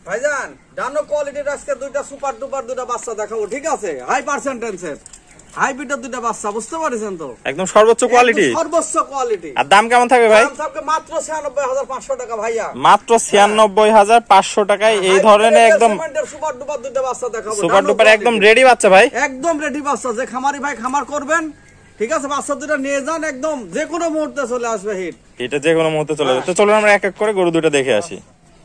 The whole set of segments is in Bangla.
ভাইজান ডানো কোয়ালিটির আজকে দুইটা সুপার ডুপার দুইটা বাচ্চা দেখাবো, ঠিক আছে? হাই পার্সেন্টেজের হাইব্রিডের দুইটা বাচ্চা, বুঝতে পারছেন তো? একদম সর্বোচ্চ কোয়ালিটি, সর্বোচ্চ কোয়ালিটি। আর দাম কেমন থাকবে ভাই? দাম থাকবে মাত্র ৯৬৫০০ টাকা ভাইয়া, মাত্র ৯৬৫০০ টাকায় এই ধরনের একদম সুপার ডুপার দুইটা বাচ্চা দেখাবো। সুপার ডুপার একদম রেডি বাচ্চা ভাই, একদম রেডি বাচ্চা। যে খামারি ভাই খামার করবেন, ঠিক আছে, বাচ্চা দুটো নিয়ে যান, একদম যে কোনো মুহূর্তে চলে আসবে হিট। এটা যে কোনো মুহূর্তে চলে যাবে। তো চলুন আমরা এক এক করে গরু দুটো দেখে আসি।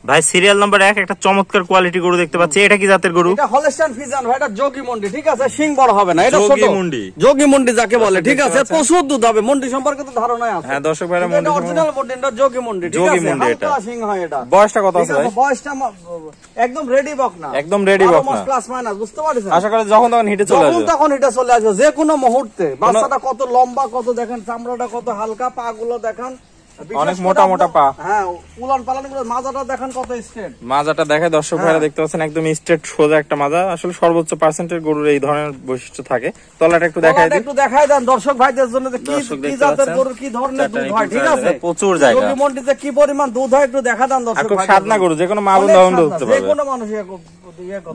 ভাই সিরিয়াল নাম্বার ১ একটা চমৎকার কোয়ালিটি গরু দেখতে পাচ্ছি। এটা কি জাতের গরু? এটা হলস্টাইন ফ্রিজিয়ান ভাই, এটা যোগী মন্ডি, ঠিক আছে? সিং বড় হবে না, এটা ছোট যোগী মন্ডি। যোগী মন্ডি যাকে বলে, ঠিক আছে? প্রচুর দুধ হবে। মন্ডি সম্পর্কে তো ধারণা আছে। হ্যাঁ দর্শক ভাইরা, মন্ডি অরিজিনাল মন্ডি, এটা যোগী মন্ডি, ঠিক আছে? হালকা সিং হয় এটা। বয়সটা কত আছে ভাই? বয়সটা একদম রেডি বকনা, একদম রেডি বকনা, প্লাস মাইনাস, বুঝতে পারছেন? আশা করি যখন তখন হিটে চলে আসবে, তখন হিটে চলে আসবে যে কোনো মুহূর্তে। বাচ্চাটা কত লম্বা, কত দেখেন, চামড়াটা কত হালকা, পা গুলো দেখেন অনেক মোটা মোটা পা। হ্যাঁ, উলান পালান গুলো, মাজাটা দেখেন কত স্ট্রেট। মাজাটা দেখায় দর্শক ভাইরা, দেখতে পাচ্ছেন একদম স্ট্রেট সোজা একটা মাজা। আসলে সর্বোচ্চ পার্সেন্টের গরুর এই ধরনের বৈশিষ্ট্য থাকে। তলাটা একটু দেখায় দিন, একটু দেখায় দেন দর্শক ভাইদের জন্য কি জাতের গরুর কি ধরনের দুধ হয়, ঠিক আছে? প্রচুর জায়গা, যোগী মন্ডিতে কি পরিমাণ দুধ হয় একটু দেখা দেন দর্শক ভাই। সাদনা গরু, যে কোনো মা বোন দহন করতে পারবে, যে কোনো মানুষ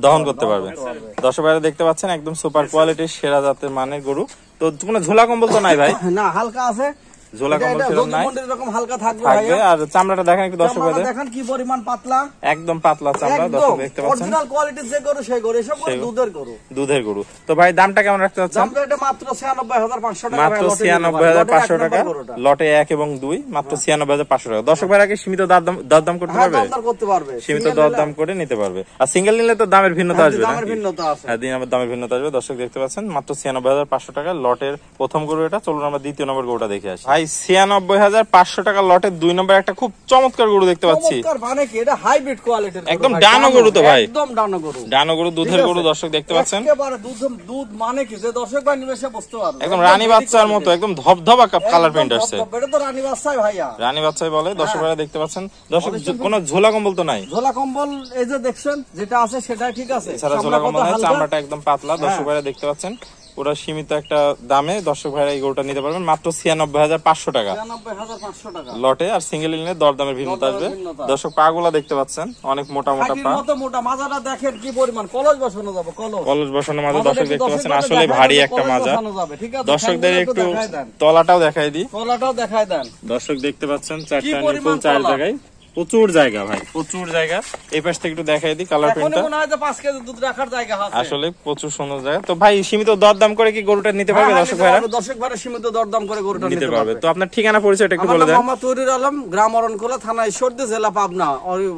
দহন করতে পারবে। দর্শক ভাইরা দেখতে পাচ্ছেন একদম সুপার কোয়ালিটির সেরা জাতের মানের গরু। তো কোনো ঝোলা কম্বল তো নাই ভাই? না, হালকা আছে, ঝোলা কম্বল ছিল নাই, এরকম হালকা থাকবে। আর চামড়াটা দেখেন একটু দর্শক ভাইদের, দেখেন কি পরিমাণ পাতলা, একদম পাতলা চামড়া। দর্শক দেখতে পাচ্ছেন অরিজিনাল কোয়ালিটির যে গরু সেই গরু, এসব গরু দুধের গরু, দুধের গরু। তো ভাই দামটা কেমন রাখতে চাচ্ছেন? দামটা এটা মাত্র ৯৬৫০০ টাকা, মাত্র ৯৬৫০০ টাকা, লটে ১ এবং ২, মাত্র ৯৬৫০০ টাকা। দর্শক ভাইরা কি সীমিত দরদাম করতে পারবে? সীমিত দরদাম করে নিতে পারবে। আর সিঙ্গেল নিলে তো দামের ভিন্নতা আসবে, দামের ভিন্নতা আছে। হ্যাঁ, দামের ভিন্নতা আসবে। দর্শক দেখতে পাচ্ছেন মাত্র ৯৬৫০০ টাকা লটের প্রথম গরু এটা। চলুন আমরা দ্বিতীয় নম্বর গরুটা দেখে আসি। ভাই ৯৬৫০০ টাকা লটের ২ নম্বর একটা খুব চমৎকার গরু দেখতে পাচ্ছি। মানে কি এটা হাইব্রিড কোয়ালিটির, একদম ডানো গরু তো ভাই, একদম ডানো গরু, ডানো গরু, দুধের গরু। দর্শক দেখতে পাচ্ছেন একেবারে দুধ মানে কি, যে দর্শক ভাই নিবেশে বুঝতে পারবে, একদম রানী বাচ্চার মতো, একদম ধবধবা কালার প্রিন্ট আসছে। এটা তো রানী বাচ্চাই ভাইয়া, রানী বাচ্চাই বলে। দর্শক ভাইরা দেখতে পাচ্ছেন, দর্শক কোনো ঝোলা কম্বল তো নাই? ঝোলা কম্বল এই যে দেখছেন যেটা আছে সেটাই ঠিক আছে, এছাড়া ঝোলা কম্বল নাই, চামড়াটা একদম পাতলা। দর্শক ভাইরা দেখতে পাচ্ছেন পুরো সীমিত একটা দামে দর্শক ভাইরা এই গরুটা নিতে পারবেন মাত্র ৯৬৫০০ টাকা লটে। আর সিঙ্গেল নিলে দরদামের ভিন্নতা আসবে। দর্শক পা গুলা দেখতে পাচ্ছেন অনেক মোটা মোটা পা, মোটা মাজাটা দেখেন কি পরিমাণ, কলস বসানো যাবে, কলস বসানো মাজা। দর্শক দেখতে পাচ্ছেন আসলে ভারী একটা মাজা। দর্শকদের একটু তলাটাও দেখাই দিই, তলাটাও দেখায় দেন। দর্শক দেখতে পাচ্ছেন চারটা নিপুল, ৪ জায়গায় প্রচুর জায়গা ভাই, প্রচুর জায়গা। এই পাশ থেকে একটু দেখাই দিই কালার প্রিন্টটা, মনে হয় যে 5 কেজি দুধ রাখার জায়গা আছে, আসলে প্রচুর সুন্দর জায়গা। তো ভাই সীমিত দরদাম করে কি গরুটা নিতে পারবে দর্শক ভাইরা? দর্শক ভাইরা সীমিত দরদাম করে গরুটা নিতে পারবে। তো আপনার ঠিকানা পরিচয়টা একটু বলে দেন। মোহাম্মদ তৈরির আলম, গ্রাম অরণখোলা, থানা ঈশ্বরদী, জেলা পাবনা।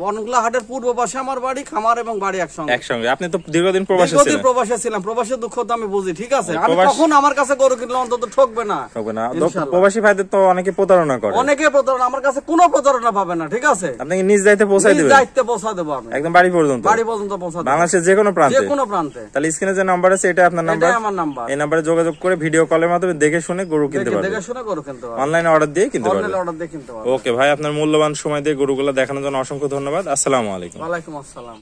অরণখোলা হাটের পূর্ব পাশে আমার বাড়ি, খামার এবং বাড়ি একসঙ্গে। আপনি তো দীর্ঘদিন প্রবাসে ছিলেন, প্রবাসের দুঃখ তো আমি বুঝি, ঠিক আছে? আমি কখন আমার কাছে গরু কিনলে অন্তত ঠকবে না। প্রবাসী ভাইদের তো অনেকে প্রতারণা করে, আমার কাছে কোনো প্রতারণা পাবে না, ঠিক আছে? আপনাকে নিজ দায়িত্বে পৌঁছাই দিবেন, দায়িত্বে পৌঁছা দেবো আমি, একদম বাড়ি পর্যন্ত পৌঁছা দেব, বাংলাদেশের যে কোনো প্রান্তে। তাহলে স্ক্রিনে যে নাম্বার আছে এটা আপনার নাম্বার, আমার নাম্বার। এই নাম্বারে যোগাযোগ করে ভিডিও কলের মাধ্যমে দেখে শুনে গরু কিনতে পারবেন, অনলাইনে অর্ডার দিয়ে কিনতে পারবেন। ওকে ভাই, আপনার মূল্যবান সময় দিয়ে গরুগুলো দেখানোর জন্য অসংখ্য ধন্যবাদ। আসসালামু আলাইকুম। ওয়ালাইকুম আসসালাম।